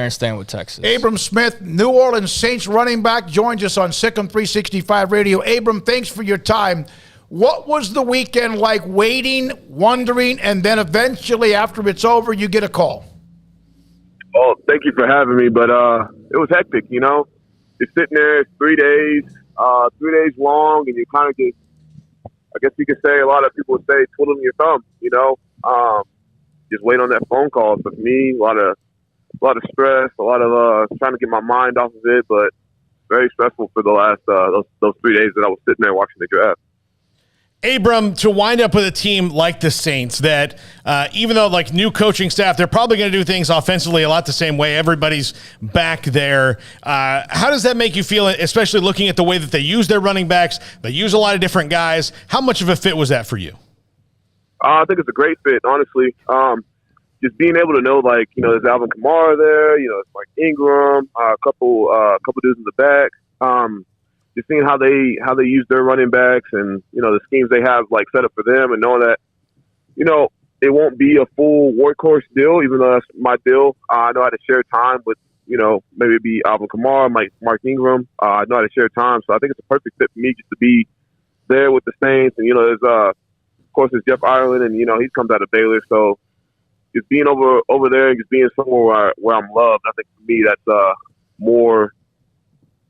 and staying with Texas. Abram Smith, New Orleans Saints running back, joins us on Sikkim 365 Radio. Abram, thanks for your time. What was the weekend like, waiting, wondering, and then eventually after it's over, you get a call? Oh, thank you for having me, but it was hectic, you know. You're sitting there, it's 3 days long, and you kind of get, I guess you could say, a lot of people would say, twiddling your thumb, you know. Just wait on that phone call. So for me, a lot of stress, a lot of trying to get my mind off of it, but very stressful for the last those 3 days that I was sitting there watching the draft. Abram, to wind up with a team like the Saints that even though like new coaching staff, they're probably going to do things offensively a lot the same way. Everybody's back there. How does that make you feel, especially looking at the way that they use their running backs? They use a lot of different guys. How much of a fit was that for you? I think it's a great fit, honestly. Just being able to know, like, you know, there's Alvin Kamara there, you know, it's like Ingram, a couple dudes in the back. Just seeing how they use their running backs and, you know, the schemes they have like set up for them, and knowing that, you know, it won't be a full workhorse deal, even though that's my deal. I know how to share time with, you know, maybe it'd be Alvin Kamara, Mark Ingram. I know how to share time, so I think it's a perfect fit for me just to be there with the Saints. And, you know, there's of course there's Jeff Ireland, and, you know, he comes out of Baylor, so just being over there and just being somewhere where I'm loved, I think for me that's more.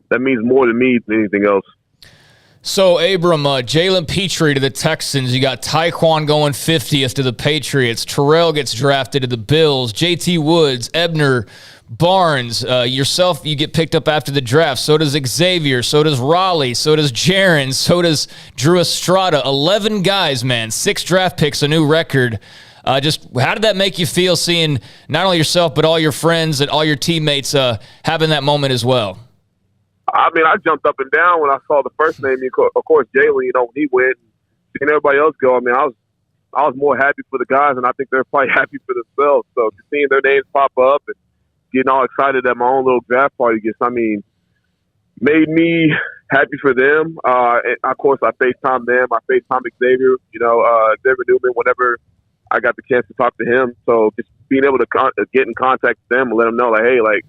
That means more to me than anything else. So, Abram, Jalen Petrie to the Texans. You got Tyquan going 50th to the Patriots. Terrell gets drafted to the Bills. JT Woods, Ebner, Barnes, yourself, you get picked up after the draft. So does Xavier. So does Raleigh. So does Jaron. So does Drew Estrada. 11 guys, man. 6 draft picks, a new record. Just how did that make you feel, seeing not only yourself but all your friends and all your teammates having that moment as well? I mean, I jumped up and down when I saw the first name. Of course, Jalen, you know, when he went, seeing everybody else go, I mean, I was more happy for the guys, and I think they're probably happy for themselves. So just seeing their names pop up and getting all excited at my own little draft party just, I mean, made me happy for them. And of course, I FaceTime them. I FaceTime Xavier, you know, Xavier Newman, whenever I got the chance to talk to him. So just being able to get in contact with them and let them know, like, hey, like,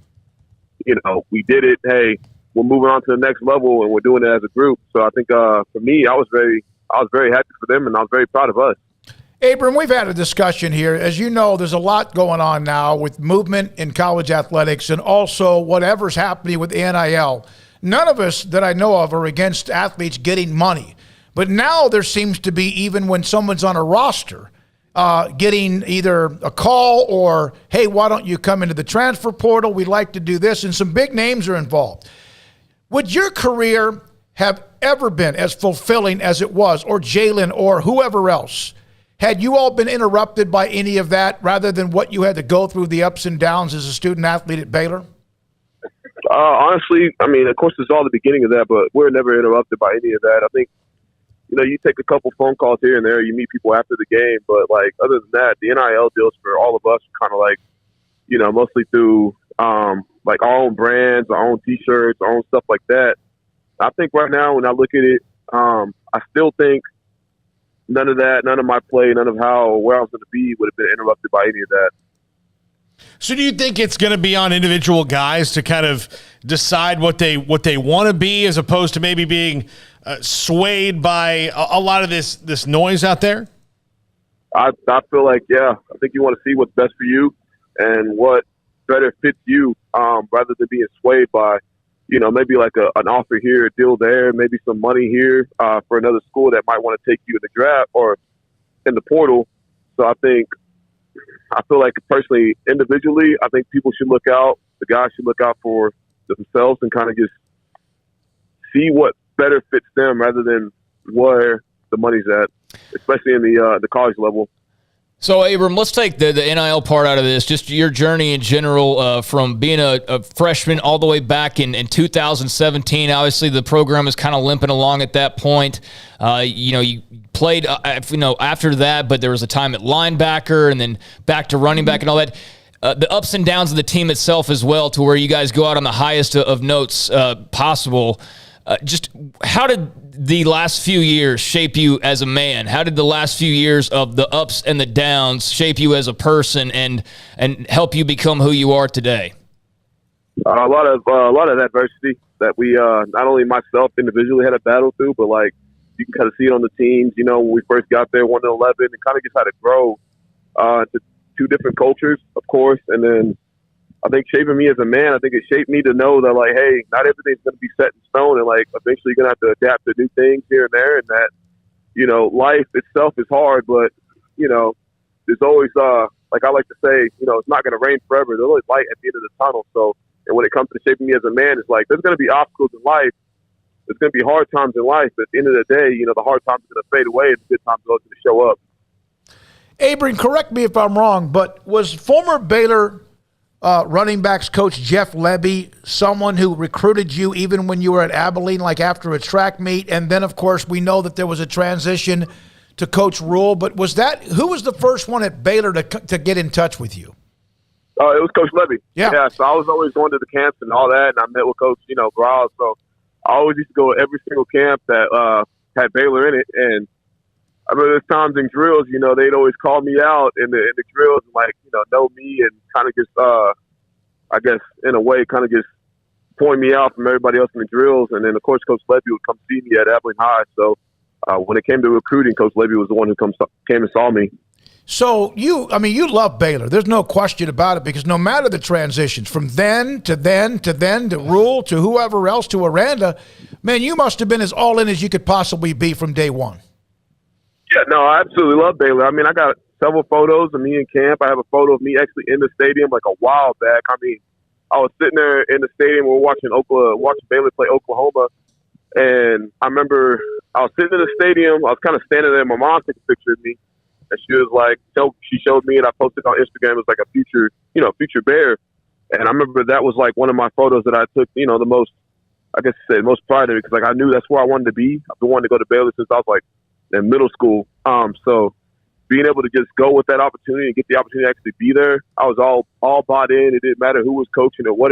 you know, we did it. Hey, we're moving on to the next level, and we're doing it as a group. So I think for me, I was very happy for them, and I was very proud of us. Abram, we've had a discussion here. As you know, there's a lot going on now with movement in college athletics and also whatever's happening with NIL. None of us that I know of are against athletes getting money. But now there seems to be, even when someone's on a roster, getting either a call or, hey, why don't you come into the transfer portal? We'd like to do this. And some big names are involved. Would your career have ever been as fulfilling as it was, or Jalen or whoever else, had you all been interrupted by any of that rather than what you had to go through, the ups and downs as a student athlete at Baylor? Honestly, I mean, of course, it's all the beginning of that, but we're never interrupted by any of that. I think, you know, you take a couple phone calls here and there, you meet people after the game, but, like, other than that, the NIL deals for all of us are kind of like, you know, mostly through like our own brands, our own T-shirts, our own stuff like that. I think right now when I look at it, I still think none of my play, none of where I was going to be would have been interrupted by any of that. So do you think it's going to be on individual guys to kind of decide what they want to be, as opposed to maybe being swayed by a lot of this noise out there? I feel like, yeah, I think you want to see what's best for you and what better fits you, rather than being swayed by, you know, maybe like an offer here, a deal there, maybe some money here for another school that might want to take you in the draft or in the portal. So I feel like personally, individually, I think people should look out. The guys should look out for themselves and kind of just see what better fits them rather than where the money's at, especially in the college level. So, Abram, let's take the NIL part out of this, just your journey in general, from being a freshman all the way back in 2017. Obviously, the program is kind of limping along at that point. You know, you played, after that, but there was a time at linebacker and then back to running back and all that. The ups and downs of the team itself as well, to where you guys go out on the highest of notes possible. Just how did the last few years shape you as a man? How did the last few years of the ups and the downs shape you as a person and help you become who you are today? A lot of adversity that we not only myself individually had to battle through, but like you can kind of see it on the teams. You know, when we first got there, 1-11, and kind of just had to grow to two different cultures, of course, and then I think shaping me as a man, I think it shaped me to know that like, hey, not everything's going to be set in stone, and like eventually you're going to have to adapt to new things here and there, and that you know life itself is hard, but you know there's always like I like to say, you know, it's not going to rain forever. There's always light at the end of the tunnel. So, and when it comes to shaping me as a man, it's like there's going to be obstacles in life. There's going to be hard times in life. But at the end of the day, you know, the hard times are going to fade away and the good times are going to show up. Abram, correct me if I'm wrong, but was former Baylor running backs coach Jeff Lebby someone who recruited you even when you were at Abilene, like after a track meet? And then, of course, we know that there was a transition to Coach Rule. But who was the first one at Baylor to get in touch with you? It was Coach Lebby. Yeah. So I was always going to the camps and all that, and I met with Coach, you know, Grau. So I always used to go to every single camp that had Baylor in it. And I remember there's times in drills, you know, they'd always call me out in the drills and, like, you know me and kind of just, I guess, in a way, kind of just point me out from everybody else in the drills. And then, of course, Coach Lebby would come see me at Abilene High. So when it came to recruiting, Coach Lebby was the one who came and saw me. So you love Baylor. There's no question about it, because no matter the transitions from then to Rule to whoever else to Aranda, man, you must have been as all in as you could possibly be from day one. Yeah, no, I absolutely love Baylor. I mean, I got several photos of me in camp. I have a photo of me actually in the stadium like a while back. I mean, I was sitting there in the stadium. We were watching Baylor play Oklahoma, and I remember I was sitting in the stadium. I was kind of standing there. My mom took a picture of me. And she was like, she showed me, and I posted on Instagram. It was like a future Bear. And I remember that was like one of my photos that I took, you know, the most, I guess you say, most pride in it, because like I knew that's where I wanted to be. I've been wanting to go to Baylor since I was like in middle school. So being able to just go with that opportunity and get the opportunity to actually be there, I was all bought in. It didn't matter who was coaching or what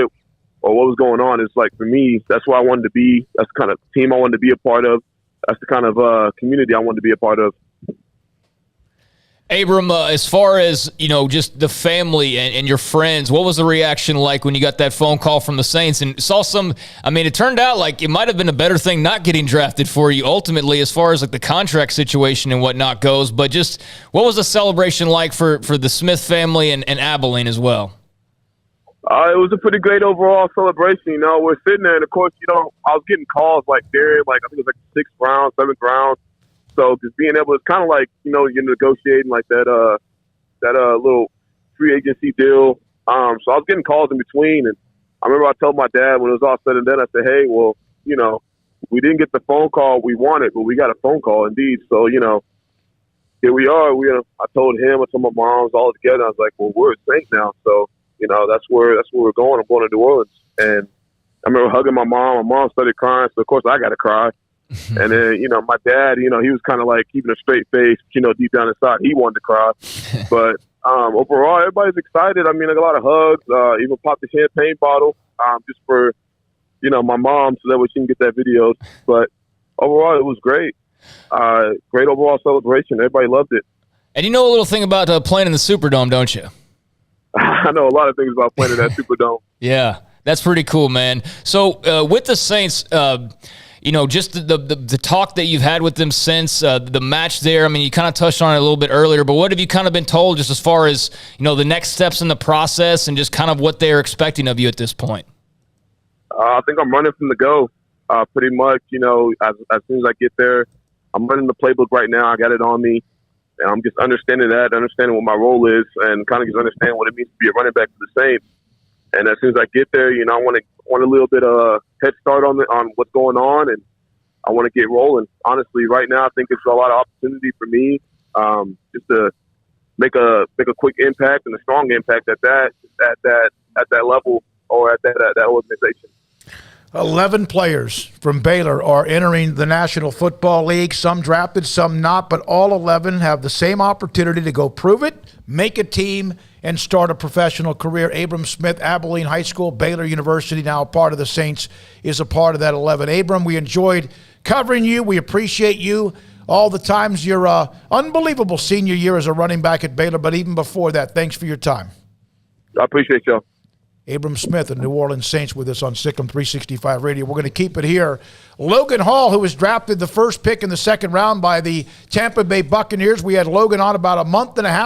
was going on. It's like, for me, that's where I wanted to be. That's the kind of team I wanted to be a part of. That's the kind of community I wanted to be a part of. Abram, as far as, you know, just the family and your friends, what was the reaction like when you got that phone call from the Saints and saw it turned out like it might have been a better thing not getting drafted for you ultimately, as far as like the contract situation and whatnot goes, but just what was the celebration like for the Smith family and Abilene as well? It was a pretty great overall celebration. You know, we're sitting there, and of course, you know, I was getting calls like during, like, I think it was like 6th round, 7th round. So just being able, it's kind of like, you know, you're negotiating like that little free agency deal. So I was getting calls in between, and I remember I told my dad when it was all said and done, I said, hey, well, you know, we didn't get the phone call we wanted, but we got a phone call indeed. So, you know, here we are. I told him, I told my mom, all together. I was like, well, we're a Saint now. So, you know, that's where we're going. I'm going to New Orleans. And I remember hugging my mom. My mom started crying. So of course I got to cry. And then, you know, my dad, you know, he was kind of like keeping a straight face, you know, deep down inside, he wanted to cry. But overall, everybody's excited. I mean, like a lot of hugs, even popped the champagne bottle just for, you know, my mom, so that way she can get that video. But overall, it was great. Great overall celebration. Everybody loved it. And you know a little thing about playing in the Superdome, don't you? I know a lot of things about playing in that Superdome. Yeah, that's pretty cool, man. So with the Saints, you know, just the talk that you've had with them since the match there, I mean, you kind of touched on it a little bit earlier, but what have you kind of been told just as far as, you know, the next steps in the process and just kind of what they're expecting of you at this point? I think I'm running from the go, pretty much. You know, as soon as I get there, I'm running the playbook right now. I got it on me, and I'm just understanding what my role is, and kind of just understanding what it means to be a running back for the Saints. And as soon as I get there, you know, I want a little bit of head start on what's going on, and I want to get rolling. Honestly, right now, I think it's a lot of opportunity for me just to make a quick impact and a strong impact at that level or at that organization. 11 players from Baylor are entering the National Football League, some drafted, some not, but all 11 have the same opportunity to go prove it, make a team, and start a professional career. Abram Smith, Abilene High School, Baylor University, now a part of the Saints, is a part of that 11. Abram, we enjoyed covering you. We appreciate you all the times. Your unbelievable senior year as a running back at Baylor, but even before that, thanks for your time. I appreciate y'all. Abram Smith of New Orleans Saints with us on Sikkim 365 Radio. We're going to keep it here. Logan Hall, who was drafted the first pick in the second round by the Tampa Bay Buccaneers. We had Logan on about a month and a half